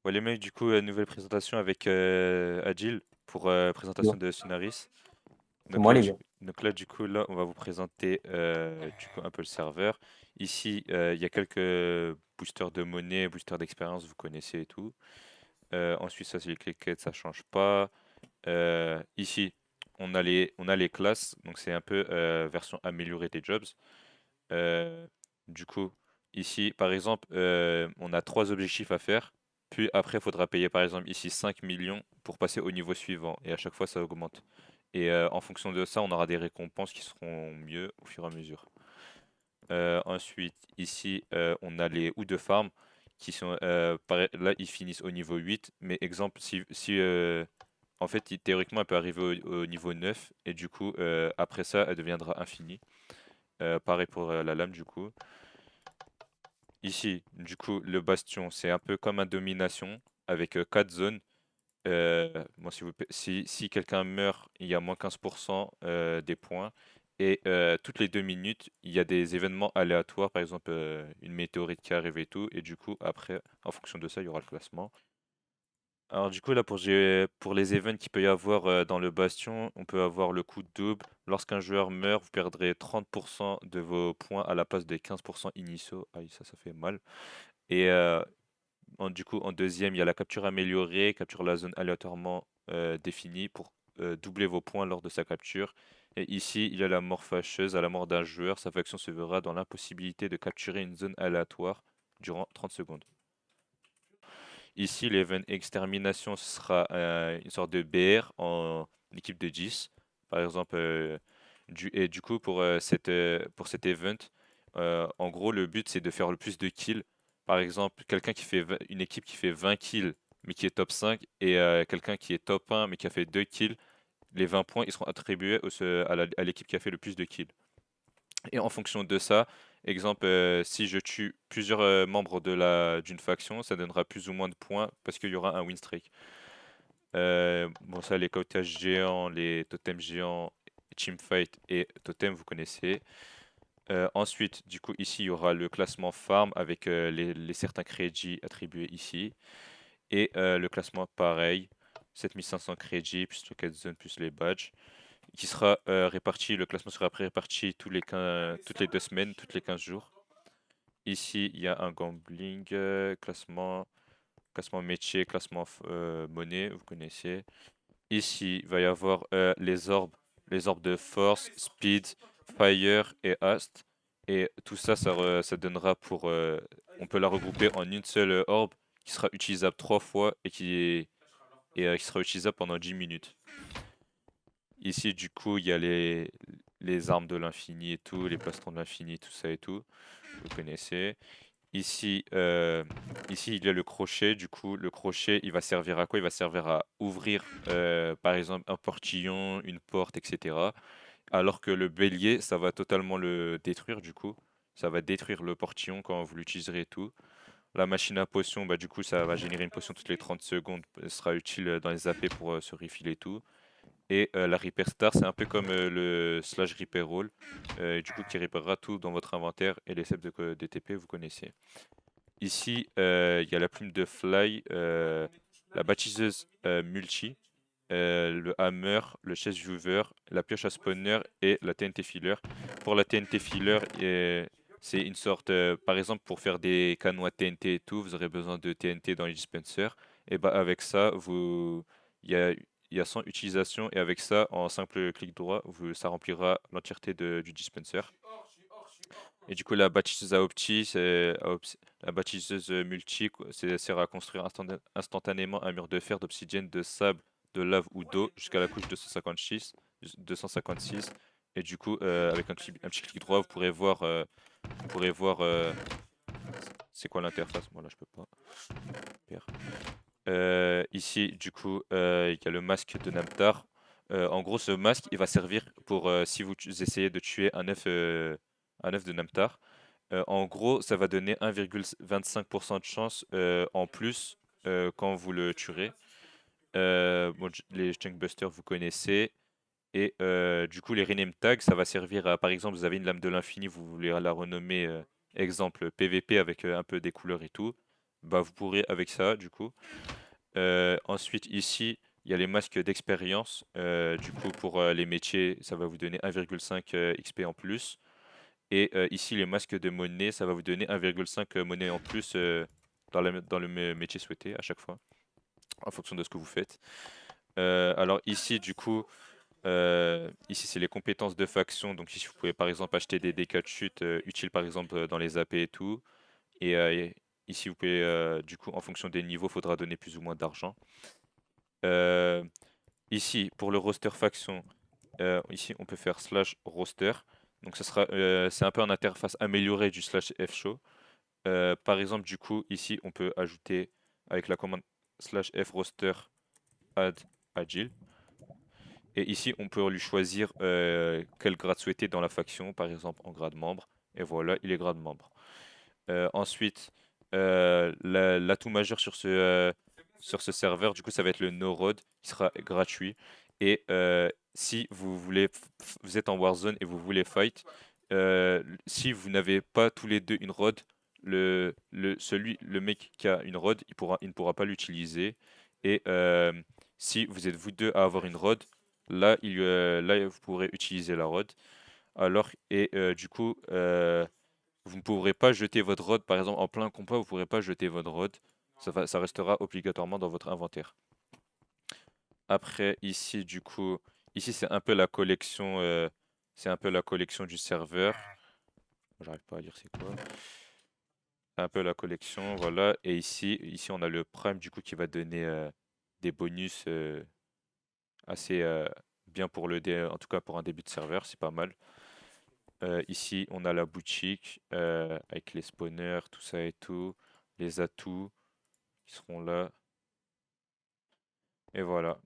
Ouais, les mecs, du coup, nouvelle présentation avec Adil pour présentation Yo, de Sonaris. c'est moi les gars. Donc là, du coup, là, on va vous présenter du coup, un peu le serveur. Ici, il y a quelques boosters de monnaie, boosters d'expérience, vous connaissez et tout. Ensuite, ça, c'est les cliquettes, ça change pas. Ici, on a les classes, donc c'est un peu version améliorée des jobs. Euh, du coup, ici, par exemple, on a trois objectifs à faire. Puis après, il faudra payer, par exemple, ici 5 millions pour passer au niveau suivant. Et à chaque fois, ça augmente. Et en fonction de ça, on aura des récompenses qui seront mieux au fur et à mesure. Ensuite, ici, on a les houts de farm qui sont, là, ils finissent au niveau 8. Mais exemple, en fait, théoriquement, elle peut arriver au niveau 9. Et du coup, après ça, elle deviendra infinie. Pareil pour la lame, du coup. Ici, du coup, le bastion, c'est un peu comme un domination avec 4 zones. Bon, si quelqu'un meurt, il y a moins 15% des points. Et toutes les 2 minutes, il y a des événements aléatoires, par exemple une météorite qui arrive et tout. Et du coup, après, en fonction de ça, il y aura le classement. Alors du coup, là, pour les events qu'il peut y avoir dans le bastion, on peut avoir le coup double. Lorsqu'un joueur meurt, vous perdrez 30% de vos points à la place des 15% initiaux. Aïe, ça fait mal. Et du coup, en deuxième, il y a la capture améliorée, capture la zone aléatoirement définie pour doubler vos points lors de sa capture. Et ici, il y a la mort fâcheuse. À la mort d'un joueur, sa faction se verra dans l'impossibilité de capturer une zone aléatoire durant 30 secondes. Ici, l'event extermination ce sera une sorte de BR en équipe de 10. Par exemple, et du coup, pour cet event, en gros, le but c'est de faire le plus de kills. Par exemple, une équipe qui fait 20 kills mais qui est top 5 et quelqu'un qui est top 1 mais qui a fait 2 kills, les 20 points ils seront attribués à l'équipe qui a fait le plus de kills. Et en fonction de ça, exemple, si je tue plusieurs membres d'une faction, ça donnera plus ou moins de points parce qu'il y aura un win streak. Bon, ça, les cautages géants, les totems géants, teamfight et totem, vous connaissez. Ensuite, du coup, ici, il y aura le classement farm avec les certains crédits attribués ici. Et le classement pareil, 7500 crédits, plus le 4 zone, plus les badges qui sera réparti, le classement sera réparti toutes les 2 semaines, toutes les 15 jours. Ici, il y a un gambling, classement métier, classement monnaie, vous connaissez. Ici, il va y avoir les orbes de force, speed, fire et hast. Et tout ça, ça donnera on peut la regrouper en une seule orbe qui sera utilisable 3 fois qui sera utilisable pendant 10 minutes. Ici, du coup, il y a les armes de l'infini et tout, les plastrons de l'infini, tout ça et tout. Vous connaissez. Ici, il y a le crochet. Du coup, le crochet, il va servir à quoi? Il va servir à ouvrir, par exemple, un portillon, une porte, etc. Alors que le bélier, ça va totalement le détruire, du coup. Ça va détruire le portillon quand vous l'utiliserez et tout. La machine à potion, bah, du coup, ça va générer une potion toutes les 30 secondes. Elle sera utile dans les AP pour se refill et tout. Et la Reaper Star, c'est un peu comme le slash Reaper Roll, du coup qui réparera tout dans votre inventaire et les cèpes de DTP, vous connaissez. Ici, il y a la plume de Fly, la baptiseuse multi, le hammer, le chest viewer, la pioche à spawner et la TNT filler. Pour la TNT filler, c'est une sorte, par exemple, pour faire des canons à TNT et tout, vous aurez besoin de TNT dans les dispensers. Et bah avec ça, il y a, il y a 100 utilisations et avec ça, en simple clic droit, ça remplira l'entièreté du dispenser. Et du coup, la bâtisseuse la bâtisseuse multi, quoi, sert à construire instantanément un mur de fer, d'obsidienne, de sable, de lave ou d'eau jusqu'à la couche 256. Et du coup, avec un petit clic droit, vous pourrez voir c'est quoi l'interface. Moi là, je peux pas. Super. Ici, du coup, il y a le masque de Namtar. En gros, ce masque, il va servir pour si essayez de tuer un œuf de Namtar. En gros, ça va donner 1,25% de chance en plus quand vous le tuerez. Bon, les Chunkbusters, vous connaissez. Et du coup, les rename tags, ça va servir à, par exemple, vous avez une lame de l'infini, vous voulez la renommer exemple PVP avec un peu des couleurs et tout. bah, vous pourrez avec ça, du coup. Ensuite, ici, il y a les masques d'expérience. Du coup, pour les métiers, ça va vous donner 1,5 XP en plus. Et ici, les masques de monnaie, ça va vous donner 1,5 monnaie en plus dans le métier souhaité à chaque fois, en fonction de ce que vous faites. Alors ici, du coup, ici, c'est les compétences de faction. Donc ici, vous pouvez par exemple acheter des dégâts de chute utiles par exemple dans les AP et tout. Et ici, vous pouvez, du coup, en fonction des niveaux, faudra donner plus ou moins d'argent. Euh, Ici, pour le roster faction, ici, on peut faire slash roster. Donc, c'est un peu une interface améliorée du slash fshow. Par exemple, du coup, ici, on peut ajouter avec la commande slash f roster add agile. Et ici, on peut lui choisir quel grade souhaité dans la faction, par exemple en grade membre. Et voilà, il est grade membre. Ensuite, l'atout majeur sur ce serveur, du coup, ça va être le no-road, qui sera gratuit. Et si vous voulez, vous êtes en Warzone et vous voulez fight, si vous n'avez pas tous les deux une rod, le mec qui a une rod, il ne pourra pas l'utiliser. Et si vous êtes vous deux à avoir une rod, là, vous pourrez utiliser la rod. Alors, et du coup, vous ne pourrez pas jeter votre rod, par exemple en plein combat, vous ne pourrez pas jeter votre rod. Ça restera obligatoirement dans votre inventaire. Après, ici, du coup, ici c'est un peu la collection du serveur. J'arrive pas à lire c'est quoi. Un peu la collection, voilà. Et ici, on a le Prime, du coup, qui va donner des bonus assez bien pour en tout cas pour un début de serveur, c'est pas mal. Ici, on a la boutique avec les spawners, tout ça et tout, les atouts qui seront là. Et voilà.